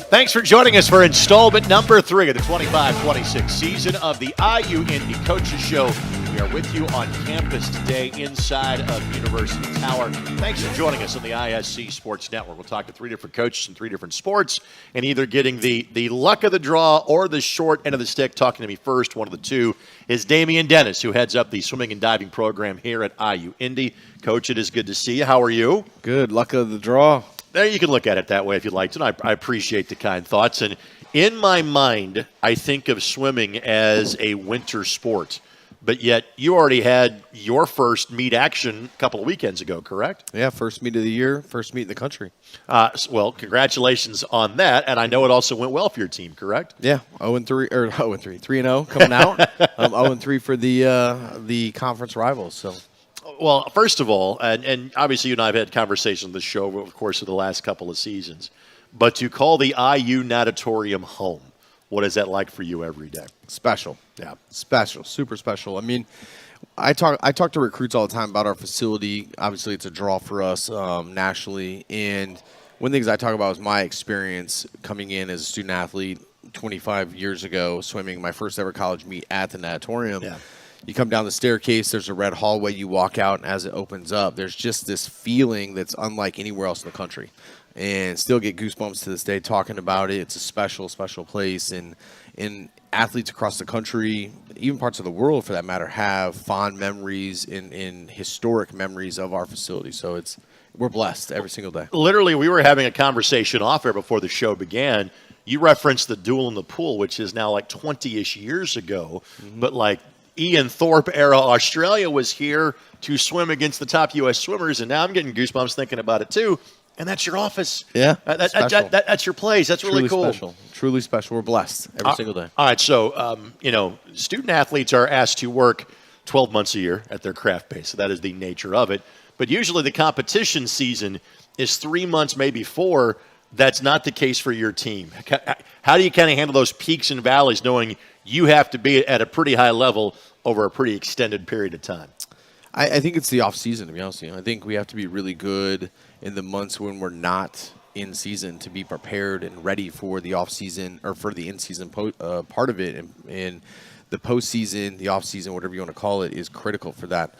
Thanks for joining us for installment number 3 of the 25-26 season of the IU Indy Coaches Show. We are with you on campus today inside of University Tower. Thanks for joining us on the ISC Sports Network. We'll talk to 3 different coaches in 3 different sports and either getting the luck of the draw or the short end of the stick. Talking to me first, one of the two, is Damian Dennis, who heads up the swimming and diving program here at IU Indy. Coach, it is good to see you. How are you? Good. Luck of the draw. There, you can look at it that way if you'd like to, and I appreciate the kind thoughts. And in my mind, I think of swimming as a winter sport, but yet you already had your first meet action a couple of weekends ago, correct? Yeah, first meet of the year, first meet in the country. Well, congratulations on that, and I know it also went well for your team, correct? Yeah, 0-3, or 0-3, 3-0 coming out. 0-3 for the conference rivals. So. Well, first of all, and obviously you and I have had conversations on the show over the course of the last couple of seasons, but to call the IU Natatorium home, what is that like for you every day? Special. Yeah. Special. Super special. I mean, I talk to recruits all the time about our facility. Obviously, it's a draw for us nationally. And one of the things I talk about is my experience coming in as a student athlete 25 years ago, swimming my first ever college meet at the Natatorium. Yeah. You come down the staircase, there's a red hallway, you walk out, and as it opens up, there's just this feeling that's unlike anywhere else in the country. And still get goosebumps to this day talking about it. It's a special, special place. And athletes across the country, even parts of the world for that matter, have fond memories and historic memories of our facility. So we're blessed every single day. Literally, we were having a conversation off air before the show began. You referenced the duel in the pool, which is now like 20-ish years ago. Mm-hmm. But like Ian Thorpe era Australia was here to swim against the top U.S. swimmers, and now I'm getting goosebumps thinking about it too. And that's your office. Yeah, that's your place. That's really cool. Special. Truly special. We're blessed every single day. All right, so student athletes are asked to work 12 months a year at their craft base, so that is the nature of it. But usually the competition season is 3 months, maybe 4. That's not the case for your team. How do you kind of handle those peaks and valleys knowing you have to be at a pretty high level over a pretty extended period of time? I think it's the off season, to be honest with you. I think we have to be really good in the months when we're not in season to be prepared and ready for the off season or for the in season part of it. And the postseason, the off season, whatever you want to call it, is critical for that.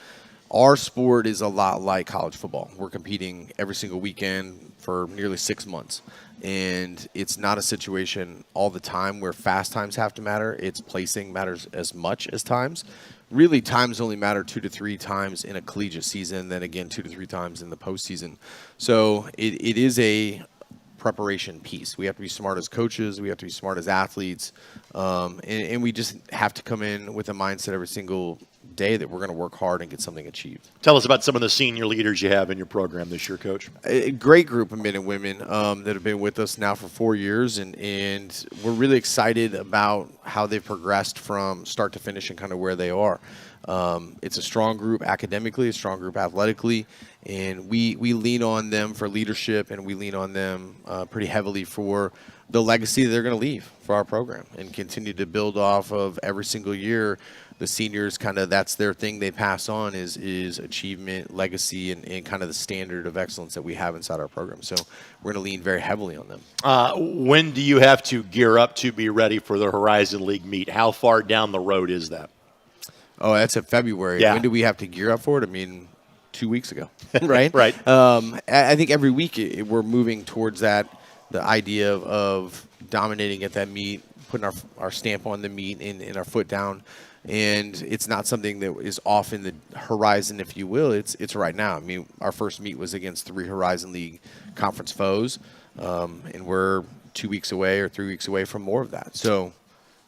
Our sport is a lot like college football. We're competing every single weekend for nearly 6 months. And it's not a situation all the time where fast times have to matter. It's placing matters as much as times. Really, times only matter 2 to 3 times in a collegiate season, then again 2 to 3 times in the postseason. So it is a preparation piece. We have to be smart as coaches. We have to be smart as athletes. And we just have to come in with a mindset every single day that we're going to work hard and get something achieved. Tell us about some of the senior leaders you have in your program this year, Coach. A great group of men and women that have been with us now for 4 years, and we're really excited about how they've progressed from start to finish and kind of where they are. It's a strong group academically, a strong group athletically, and we lean on them for leadership, and we lean on them pretty heavily for the legacy that they're going to leave for our program and continue to build off of every single year. The seniors kind of, that's their thing they pass on is achievement, legacy, and kind of the standard of excellence that we have inside our program. So we're going to lean very heavily on them. When do you have to gear up to be ready for the Horizon League meet? How far down the road is that? Oh, that's in February. Yeah. When do we have to gear up for it? I mean, 2 weeks ago, right? Right. I think every week we're moving towards that, the idea of dominating at that meet, putting our stamp on the meet and our foot down. And it's not something that is off in the horizon, if you will. It's right now. I mean, our first meet was against 3 Horizon League conference foes, and we're 2 weeks away or 3 weeks away from more of that. So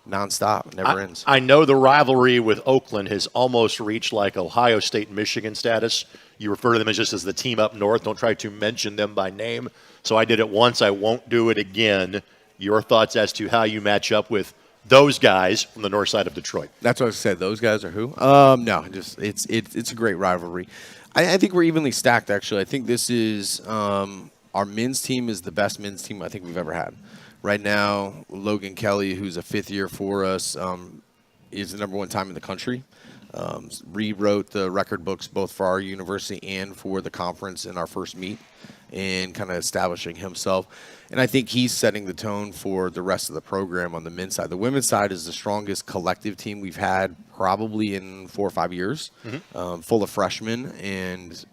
nonstop, never ends. I know the rivalry with Oakland has almost reached like Ohio State, Michigan status. You refer to them as just as the team up north. Don't try to mention them by name. So I did it once. I won't do it again. Your thoughts as to how you match up with those guys from the north side of Detroit? That's what I said. Those guys are who? No, just it's a great rivalry. I think we're evenly stacked, actually. I think this is our men's team is the best men's team I think we've ever had. Right now, Logan Kelly, who's a 5th year for us, is the #1 time in the country. rewrote the record books both for our university and for the conference in our first meet, and kind of establishing himself. And I think he's setting the tone for the rest of the program on the men's side. The women's side is the strongest collective team we've had probably in 4 or 5 years, full of freshmen. And,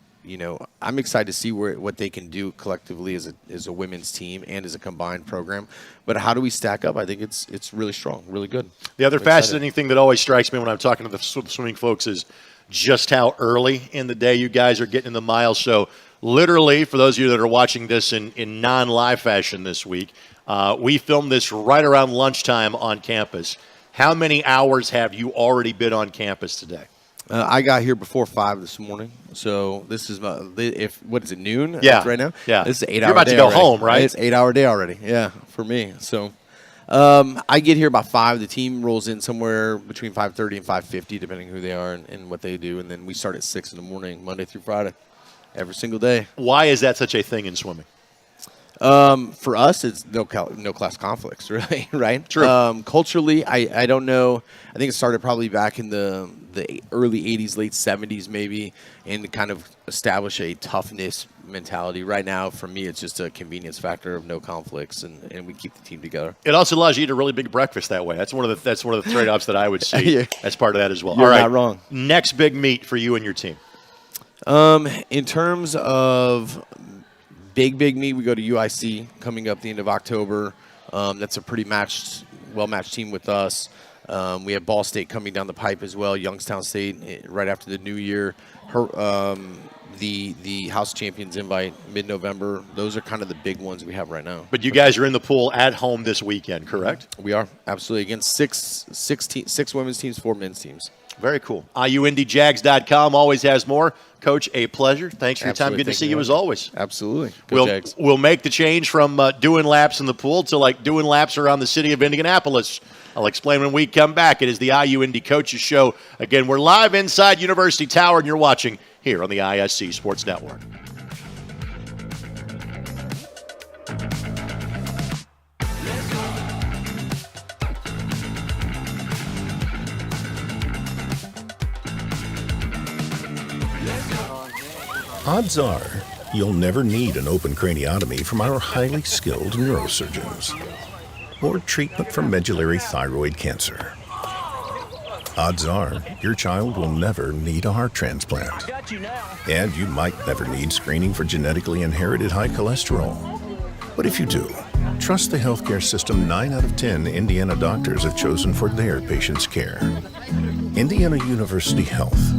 I'm excited to see what they can do collectively as a women's team and as a combined program. But how do we stack up? I think it's really strong, really good. The other fascinating thing that always strikes me when I'm talking to the swimming folks is just how early in the day you guys are getting in the miles. So literally, for those of you that are watching this in non-live fashion this week, we filmed this right around lunchtime on campus. How many hours have you already been on campus today? I got here before 5 this morning, so this is what is it, noon? Yeah, right now. Yeah, this is an 8 hour. You're about to go home, right? It's 8 hour day already. Yeah, for me. So I get here about 5. The team rolls in somewhere between 5:30 and 5:50, depending who they are and what they do, and then we start at 6 in the morning, Monday through Friday. Every single day. Why is that such a thing in swimming? For us, it's no class conflicts, really, right? True. Culturally, I don't know. I think it started probably back in the early 80s, late 70s maybe, and to kind of establish a toughness mentality. Right now, for me, it's just a convenience factor of no conflicts, and we keep the team together. It also allows you to eat a really big breakfast that way. That's one of the trade-offs that I would see Yeah. as part of that as well. You're All right, not wrong. Next big meet for you and your team. In terms of big meet, we go to UIC coming up the end of October. That's a pretty well-matched team with us. We have Ball State coming down the pipe as well, Youngstown State right after the new year. The House Champions invite mid-November. Those are kind of the big ones we have right now. But you guys are in the pool at home this weekend, correct? We are, absolutely, against six women's teams, 4 men's teams. Very cool. IUIndyJags.com always has more. Coach, a pleasure. Thanks for your time. Good to see you as always. Absolutely. Go Jags. We'll make the change from doing laps in the pool to doing laps around the city of Indianapolis. I'll explain when we come back. It is the IU Indy Coaches Show. Again, we're live inside University Tower, and you're watching here on the ISC Sports Network. Odds are you'll never need an open craniotomy from our highly skilled neurosurgeons or treatment for medullary thyroid cancer. Odds are your child will never need a heart transplant. And you might never need screening for genetically inherited high cholesterol. But if you do, trust the healthcare system 9 out of 10 Indiana doctors have chosen for their patients' care. Indiana University Health,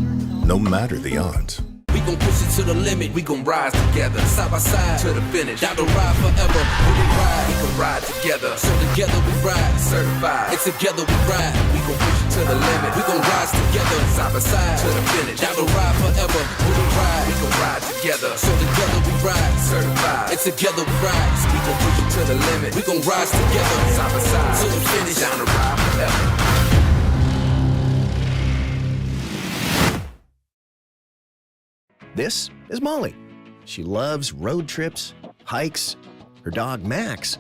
no matter the odds. We gon' push it to the limit, we gon' rise together, side by side to the finish. Down the ride forever, when we ride, we can ride together. So together we ride, certified. And together we ride, we gon' push it to the limit. We gon' rise together, side by side to the finish. Down the ride forever, when we ride, we gon' ride together. So together we ride, certified. And together we ride, we gon' push it to the limit. We gon' rise together, side by side to the finish. Down the ride forever. This is Molly. She loves road trips, hikes, her dog Max,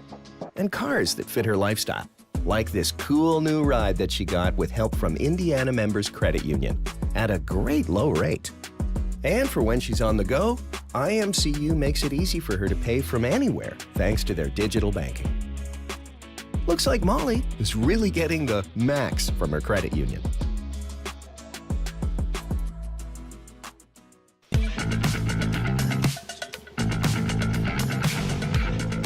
and cars that fit her lifestyle. Like this cool new ride that she got with help from Indiana Members Credit Union at a great low rate. And for when she's on the go, IMCU makes it easy for her to pay from anywhere thanks to their digital banking. Looks like Molly is really getting the max from her credit union.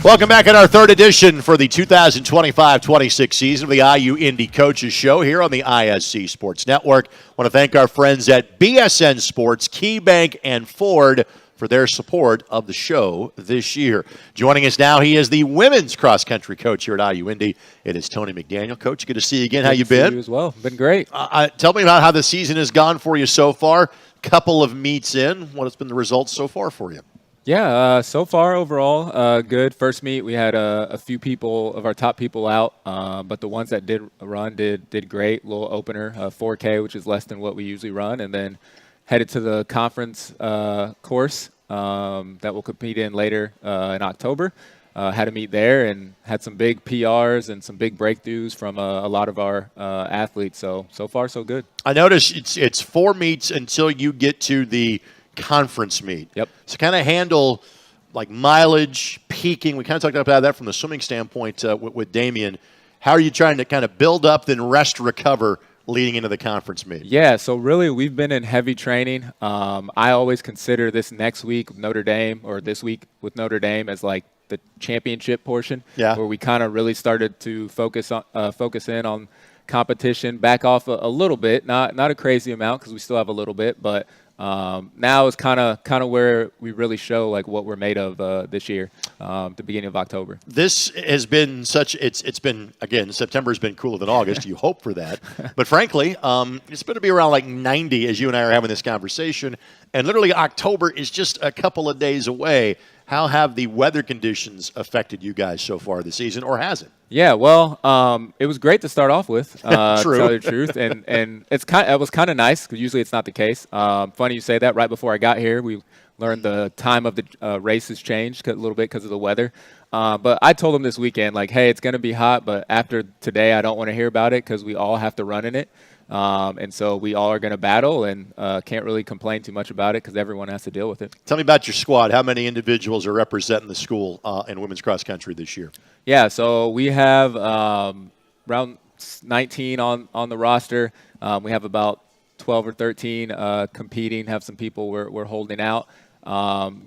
Welcome back in our third edition for the 2025-26 season of the IU Indy Coaches Show here on the ISC Sports Network. I want to thank our friends at BSN Sports, KeyBank, and Ford for their support of the show this year. Joining us now, he is the women's cross-country coach here at IU Indy. It is Tony McDaniel. Coach, good to see you again. How you been? Good to see you as well. Been great. Tell me about how the season has gone for you so far. Couple of meets in. What has been the results so far for you? Yeah, so far overall, good. First meet, we had a few people of our top people out, but the ones that did run did great. Little opener, 4K, which is less than what we usually run, and then headed to the conference course that we'll compete in later in October. had a meet there and had some big PRs and some big breakthroughs from a lot of our athletes. So far, so good. I noticed it's 4 meets until you get to the conference meet. Yep. So kind of handle like mileage, peaking. We kind of talked about that from the swimming standpoint with Damian. How are you trying to kind of build up, then rest, recover leading into the conference meet? Yeah, so really we've been in heavy training. I always consider this next week with Notre Dame or this week with Notre Dame as like the championship portion, where we kind of really started to focus in on competition, back off a little bit, not a crazy amount because we still have a little bit, but now is kind of where we really show like what we're made of this year, the beginning of October. This has been it's been, again, September has been cooler than August. You hope for that. But frankly, it's going to be around like 90 as you and I are having this conversation. And literally October is just a couple of days away. How have the weather conditions affected you guys so far this season, or has it? Yeah, well, it was great to start off with, True. to tell you the truth, and it was kind of nice because usually it's not the case. Funny you say that. Right before I got here, we learned the time of the races changed a little bit because of the weather. But I told them this weekend, like, hey, it's going to be hot, but after today, I don't want to hear about it because we all have to run in it. And so we all are going to battle and can't really complain too much about it because everyone has to deal with it. Tell me about your squad. How many individuals are representing the school in women's cross country this year? Yeah, so we have around 19 on the roster. We have about 12 or 13 competing, have some people we're holding out.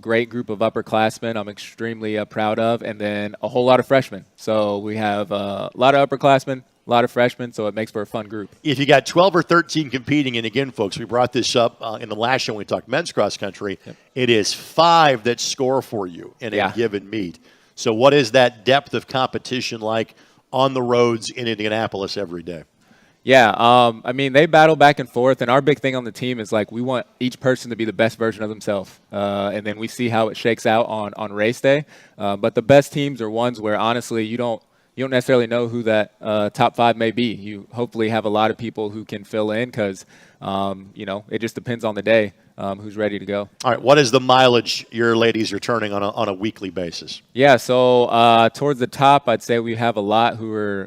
Great group of upperclassmen I'm extremely proud of, and then a whole lot of freshmen. So we have a lot of upperclassmen, a lot of freshmen, so it makes for a fun group. If you got 12 or 13 competing, and again, folks, we brought this up in the last show when we talked men's cross country, It is 5 that score for you in a given meet. So what is that depth of competition like on the roads in Indianapolis every day? Yeah, I mean, they battle back and forth, and our big thing on the team is, like, we want each person to be the best version of themselves, and then we see how it shakes out on race day. But the best teams are ones where, honestly, you don't necessarily know who that top 5 may be. You hopefully have a lot of people who can fill in because, it just depends on the day who's ready to go. All right, what is the mileage your ladies are turning on a weekly basis? Yeah, so towards the top, I'd say we have a lot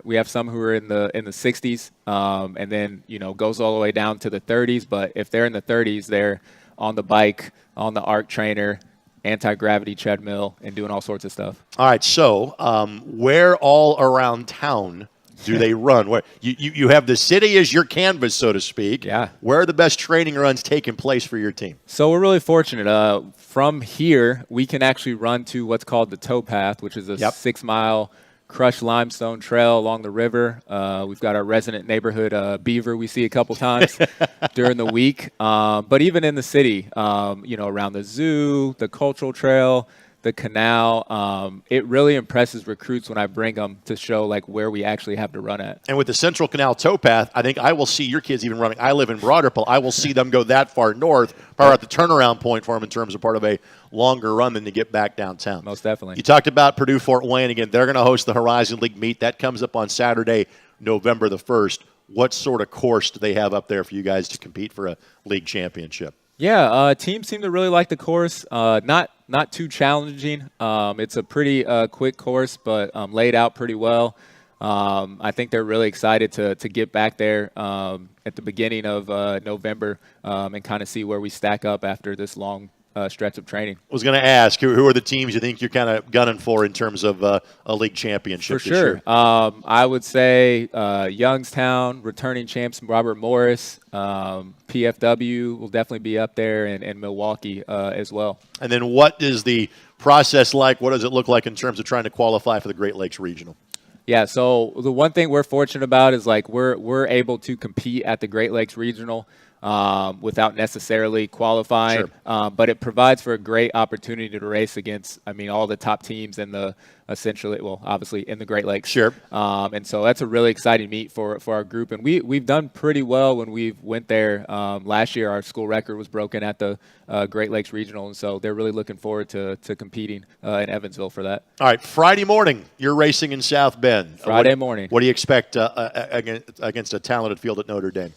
we have some who are in the 60s, and then, goes all the way down to the 30s. But if they're in the 30s, they're on the bike, on the arc trainer, anti-gravity treadmill, and doing all sorts of stuff. All right, so where all around town do they run? Where you have the city as your canvas, so to speak. Yeah. Where are the best training runs taking place for your team? So we're really fortunate. From here, we can actually run to what's called the tow path, which is a 6-mile crushed limestone trail along the river. We've got our resident neighborhood beaver we see a couple times during the week. But even in the city, around the zoo, the cultural trail, the canal, it really impresses recruits when I bring them to show like where we actually have to run at. And with the Central Canal towpath, I think I will see your kids even running. I live in Broad Ripple. I will see them go that far north, probably at the turnaround point for them in terms of part of a longer run than to get back downtown. Most definitely. You talked about Purdue Fort Wayne. Again, they're going to host the Horizon League meet. That comes up on Saturday, November the 1st. What sort of course do they have up there for you guys to compete for a league championship? Yeah, teams seem to really like the course. Not too challenging. It's a pretty quick course, but laid out pretty well. I think they're really excited to get back there at the beginning of November and kind of see where we stack up after this long stretch of training. I was going to ask, who are the teams you think you're kind of gunning for in terms of a league championship For this sure. year? I would say Youngstown, returning champs Robert Morris, PFW will definitely be up there, and Milwaukee as well. And then what is the process like? What does it look like in terms of trying to qualify for the Great Lakes Regional? Yeah, so the one thing we're fortunate about is like we're able to compete at the Great Lakes Regional without necessarily qualifying, but it provides for a great opportunity to race against, all the top teams in the obviously in the Great Lakes. Sure. And so that's a really exciting meet for our group, and we've done pretty well when we went there. Last year, our school record was broken at the Great Lakes Regional, and so they're really looking forward to competing in Evansville for that. All right, Friday morning, you're racing in South Bend. Friday morning. What do you expect against a talented field at Notre Dame?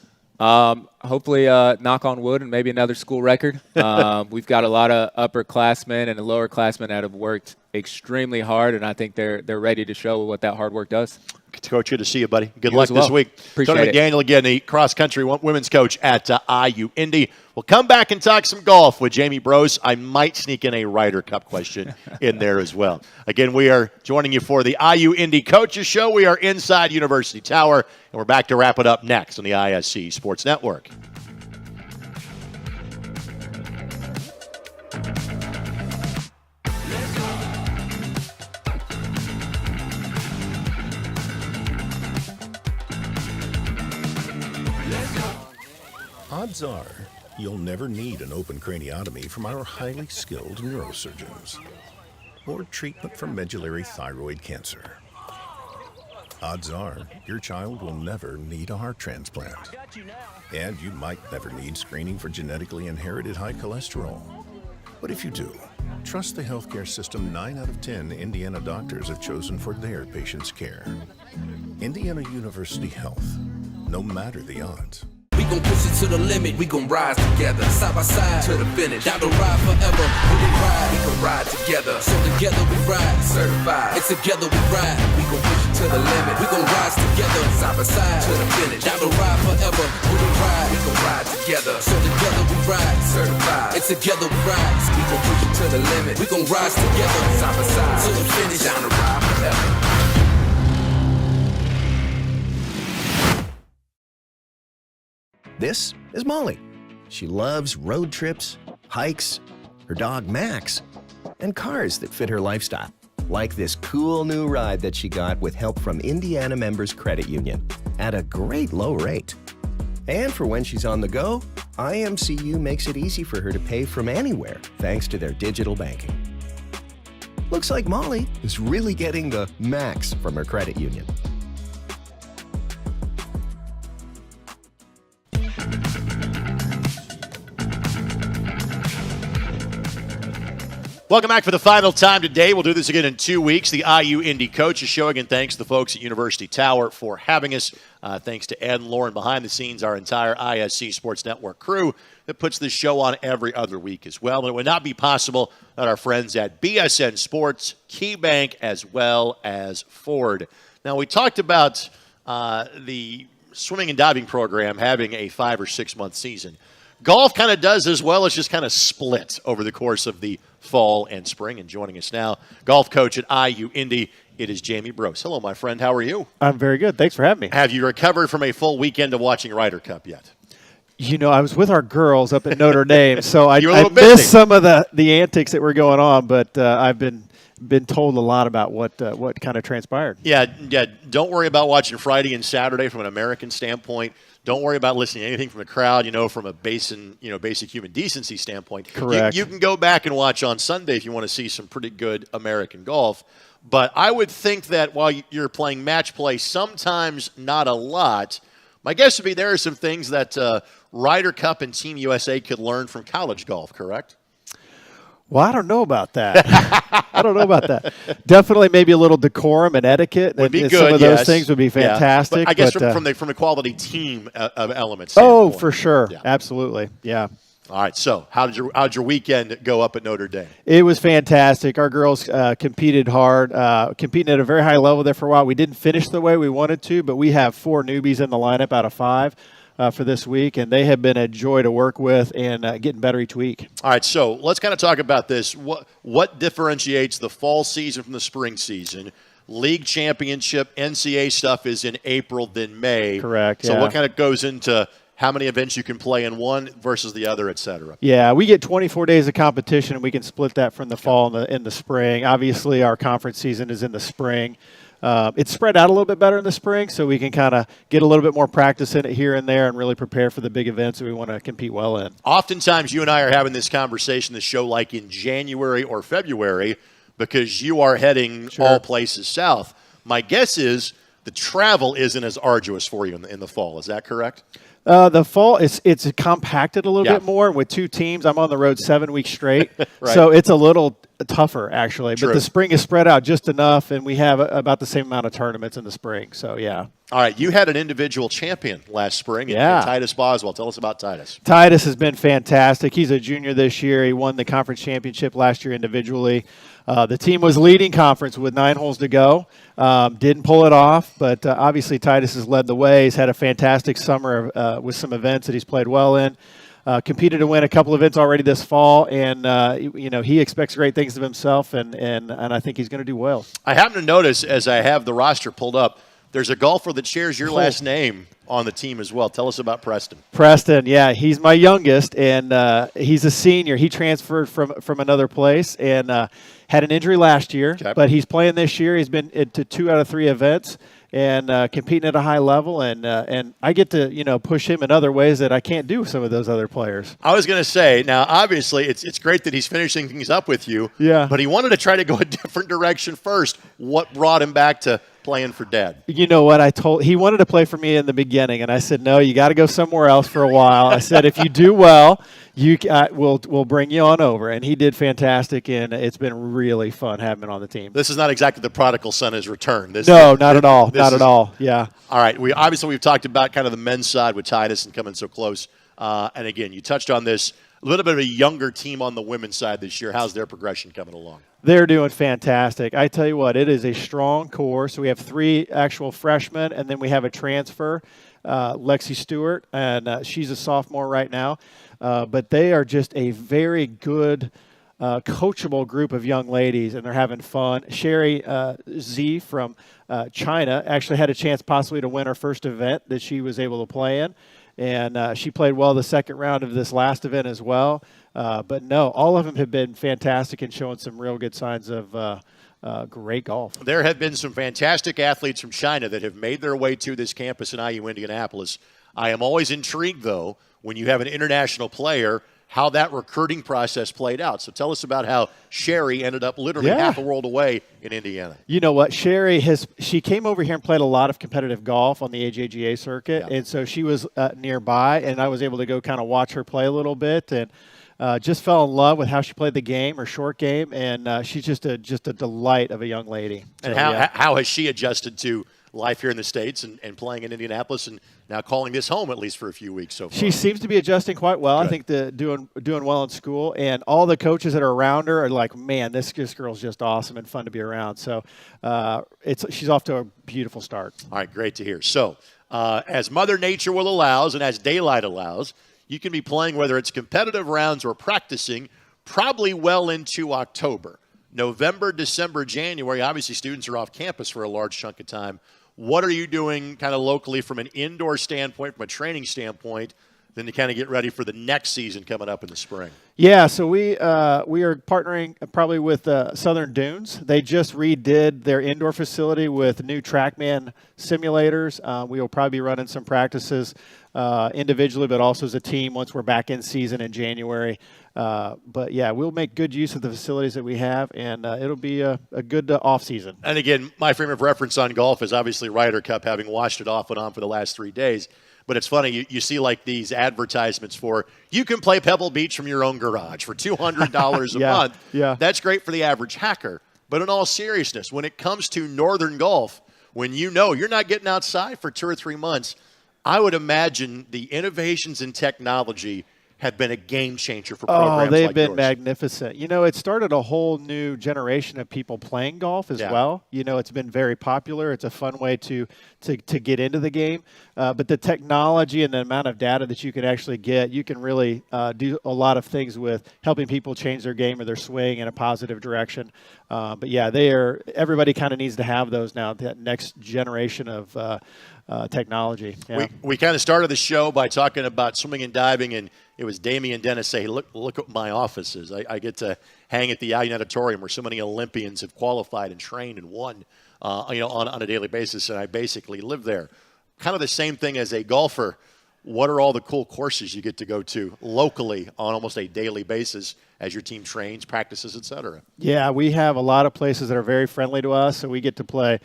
hopefully, knock on wood, and maybe another school record. We've got a lot of upperclassmen and lowerclassmen that have worked extremely hard, and I think they're ready to show what that hard work does. Coach, good to see you, buddy. Good You luck as well. this week. Appreciate Tony it. McDaniel, again, the cross-country women's coach at IU Indy. We'll come back and talk some golf with Jamie Brose. I might sneak in a Ryder Cup question in there as well. Again, we are joining you for the IU Indy Coaches Show. We are inside University Tower, and we're back to wrap it up next on the ISC Sports Network. Odds are you'll never need an open craniotomy from our highly skilled neurosurgeons or treatment for medullary thyroid cancer. Odds are your child will never need a heart transplant. And you might never need screening for genetically inherited high cholesterol. But if you do, trust the healthcare system 9 out of 10 Indiana doctors have chosen for their patients' care. Indiana University Health, no matter the odds. We gon' push it to the limit, we gon' rise together, side by side to the finish. Down the ride forever, when we ride, we can ride together. So together we ride, certified. It's together we ride, we gon' push it to the limit. We gon' rise together, side by side to the finish. Down the ride forever, when we ride, we gon' ride together. So together we ride, certified. It's together we ride, we gon' push it to the limit. We gon' rise together, side by side to the finish. Down the ride forever. This is Molly. She loves road trips, hikes, her dog Max, and cars that fit her lifestyle. Like this cool new ride that she got with help from Indiana Members Credit Union at a great low rate. And for when she's on the go, IMCU makes it easy for her to pay from anywhere thanks to their digital banking. Looks like Molly is really getting the max from her credit union. Welcome back for the final time today. We'll do this again in 2 weeks. The IU Indy Coaches Show. Again, thanks to the folks at University Tower for having us. Thanks to Ed and Lauren behind the scenes, our entire ISC Sports Network crew that puts this show on every other week as well. And it would not be possible without our friends at BSN Sports, KeyBank, as well as Ford. Now, we talked about the swimming and diving program having a 5 or 6 month season. Golf kind of does as well. It's just kind of split over the course of the fall and spring. And joining us now, golf coach at IU Indy, it is Jamie Brose. Hello, my friend. How are you? I'm very good. Thanks for having me. Have you recovered from a full weekend of watching Ryder Cup yet? You know, I was with our girls up at Notre Dame, so I busy. missed some of the antics that were going on, but I've been told a lot about what kind of transpired. Yeah. Don't worry about watching Friday and Saturday from an American standpoint. Don't worry about listening to anything from the crowd, from a basic human decency standpoint. Correct. You can go back and watch on Sunday if you want to see some pretty good American golf. But I would think that while you're playing match play, sometimes not a lot, my guess would be there are some things that Ryder Cup and Team USA could learn from college golf, correct? Well, I don't know about that. Definitely maybe a little decorum and etiquette. Would be and good, some of yes. those things would be fantastic. But I guess from the quality team of elements. Oh, standpoint. for sure. Yeah. Absolutely. Yeah. All right. So how'd your weekend go up at Notre Dame? It was fantastic. Our girls competed hard, competing at a very high level there for a while. We didn't finish the way we wanted to, but we have 4 newbies in the lineup out of 5. For this week, and they have been a joy to work with and getting better each week. All right, so let's kind of talk about this. What differentiates the fall season from the spring season? League championship, NCAA stuff is in April, then May. Correct. So yeah. what kind of goes into how many events you can play in one versus the other, et cetera? Yeah, we get 24 days of competition, and we can split that from the fall and in the spring. Obviously, our conference season is in the spring. It's spread out a little bit better in the spring, so we can kind of get a little bit more practice in it here and there and really prepare for the big events that we want to compete well in. Oftentimes, you and I are having this conversation, this show, like in January or February, because you are heading all places south. My guess is the travel isn't as arduous for you in the fall. Is that correct? The fall, it's compacted a little bit more. With 2 teams, I'm on the road 7 weeks straight. Right. So it's a little tougher, actually. True. But the spring is spread out just enough, and we have about the same amount of tournaments in the spring. So, yeah. All right, you had an individual champion last spring, Yeah. in Titus Boswell. Tell us about Titus. Titus has been fantastic. He's a junior this year. He won the conference championship last year individually. The team was leading conference with 9 holes to go. Didn't pull it off, but obviously Titus has led the way. He's had a fantastic summer with some events that he's played well in. Competed to win a couple events already this fall, and he expects great things of himself, and I think he's going to do well. I happen to notice, as I have the roster pulled up, there's a golfer that shares your last name on the team as well. Tell us about Preston. Preston, yeah, he's my youngest, and he's a senior. He transferred from another place and had an injury last year, Okay. but he's playing this year. He's been to 2 out of 3 events and competing at a high level, and I get to push him in other ways that I can't do with some of those other players. I was going to say, now obviously it's great that he's finishing things up with you. Yeah. But he wanted to try to go a different direction first. What brought him back to playing for Dad? You know what? He wanted to play for me in the beginning, and I said, no, you got to go somewhere else for a while. I said, if you do well, we'll bring you on over. And he did fantastic, and it's been really fun having him on the team. This is not exactly the prodigal son has returned. No, not at all. Not at all. Yeah. All right. We've talked about kind of the men's side with Titus and coming so close. And again, you touched on this, a little bit of a younger team on the women's side this year. How's their progression coming along? They're doing fantastic. I tell you what, it is a strong core. So we have 3 actual freshmen, and then we have a transfer, Lexi Stewart, and she's a sophomore right now. But they are just a very good, coachable group of young ladies, and they're having fun. Sherry Z from China actually had a chance possibly to win her first event that she was able to play in. And she played well the second round of this last event as well. But no, all of them have been fantastic and showing some real good signs of great golf. There have been some fantastic athletes from China that have made their way to this campus in IU Indianapolis. I am always intrigued, though, when you have an international player, how that recruiting process played out. So tell us about how Sherry ended up literally half a world away in Indiana. You know what? Sherry she came over here and played a lot of competitive golf on the AJGA circuit, and so she was nearby, and I was able to go kind of watch her play a little bit, and just fell in love with how she played the game, her short game, and she's just a delight of a young lady. And So, how has she adjusted to life here in the States and playing in Indianapolis and now calling this home at least for a few weeks so far? She seems to be adjusting quite well. Good. I think doing well in school, and all the coaches that are around her are like, man, this girl's just awesome and fun to be around. So she's off to a beautiful start. All right, great to hear. So as Mother Nature will allows and as daylight allows, you can be playing whether it's competitive rounds or practicing probably well into October. November, December, January, obviously students are off campus for a large chunk of time. What are you doing kind of locally from an indoor standpoint, from a training standpoint, then to kind of get ready for the next season coming up in the spring? Yeah, so we are partnering probably with Southern Dunes. They just redid their indoor facility with new TrackMan simulators. We will probably be running some practices individually, but also as a team once we're back in season in January. But, yeah, we'll make good use of the facilities that we have, and it'll be a good off season. And, again, my frame of reference on golf is obviously Ryder Cup, having watched it off and on for the last 3 days. But it's funny, you see like these advertisements for you can play Pebble Beach from your own garage for $200 a month. Yeah. That's great for the average hacker. But in all seriousness, when it comes to Northern golf, when you know you're not getting outside for 2 or 3 months, I would imagine the innovations in technology have been a game changer for programs they've like been yours. magnificent. It started a whole new generation of people playing golf as well. It's been very popular. It's a fun way to get into the game. But the technology and the amount of data that you can actually get, you can really do a lot of things with helping people change their game or their swing in a positive direction. But yeah, everybody kind of needs to have those now, that next generation of technology. Yeah. We kind of started the show by talking about swimming and diving, and it was Damian Dennis say, hey, look what my office is. I get to hang at the IU Auditorium where so many Olympians have qualified and trained and won on a daily basis, and I basically live there. Kind of the same thing as a golfer. What are all the cool courses you get to go to locally on almost a daily basis as your team trains, practices, et cetera? Yeah, we have a lot of places that are very friendly to us, so we get to play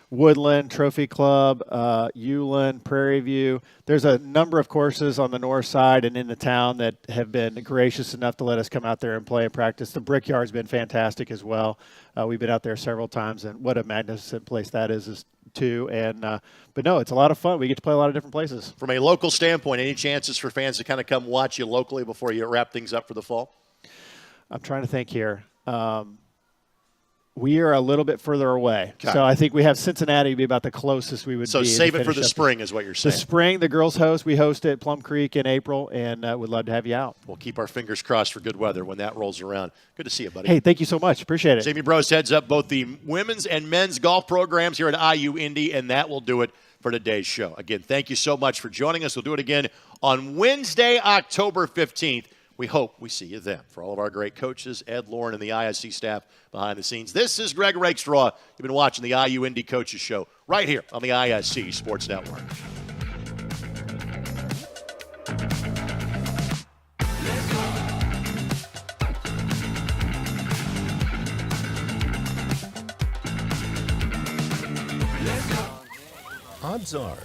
Woodland, Trophy Club, Uland, Prairie View. There's a number of courses on the north side and in the town that have been gracious enough to let us come out there and play and practice. The Brickyard's been fantastic as well. We've been out there several times, and what a magnificent place that is too. And but no, it's a lot of fun. We get to play a lot of different places. From a local standpoint, any chances for fans to kind of come watch you locally before you wrap things up for the fall? I'm trying to think here. We are a little bit further away. Okay. So I think we have Cincinnati to be about the closest we would be. So save it for the up spring is what you're saying. The spring, the girls host. We host at Plum Creek in April, and we'd love to have you out. We'll keep our fingers crossed for good weather when that rolls around. Good to see you, buddy. Hey, thank you so much. Appreciate it. Jamie Brose heads up both the women's and men's golf programs here at IU Indy, and that will do it for today's show. Again, thank you so much for joining us. We'll do it again on Wednesday, October 15th. We hope we see you then. For all of our great coaches, Ed, Lauren, and the ISC staff behind the scenes, this is Greg Rakestraw. You've been watching the IU Indy Coaches Show right here on the ISC Sports Network. Odds are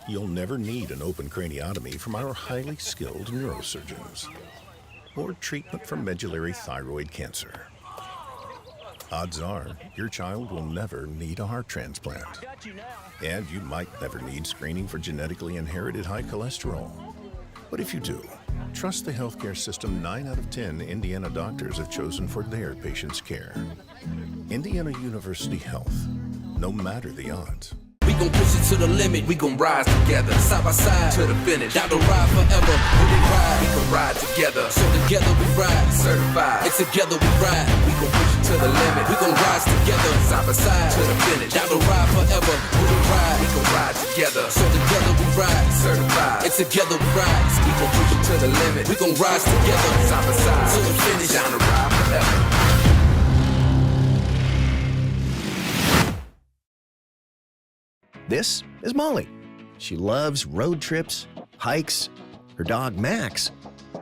you'll never need an open craniotomy from our highly skilled neurosurgeons or treatment for medullary thyroid cancer. Odds are your child will never need a heart transplant. And you might never need screening for genetically inherited high cholesterol. But if you do, trust the healthcare system 9 out of 10 Indiana doctors have chosen for their patients' care. Indiana University Health, no matter the odds. We gon' push it to the limit, we gon' rise together, side by side to the finish. Down the ride forever, when we ride, we can ride together. So together we ride, certified. It's together we ride, we gon' push it to the limit. We gon' rise together, side by side to the finish. Down the ride forever, when we ride, we gon' ride together. So together we ride, certified. It's together we ride, we gon' push it to the limit. We gon' rise together, side by side to the finish. Down the ride forever. This is Molly. She loves road trips, hikes, her dog Max,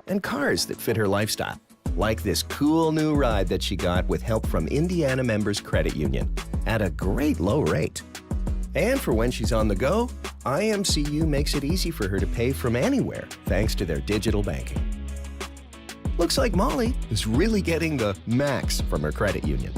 and cars that fit her lifestyle. Like this cool new ride that she got with help from Indiana Members Credit Union at a great low rate. And for when she's on the go, IMCU makes it easy for her to pay from anywhere thanks to their digital banking. Looks like Molly is really getting the max from her credit union.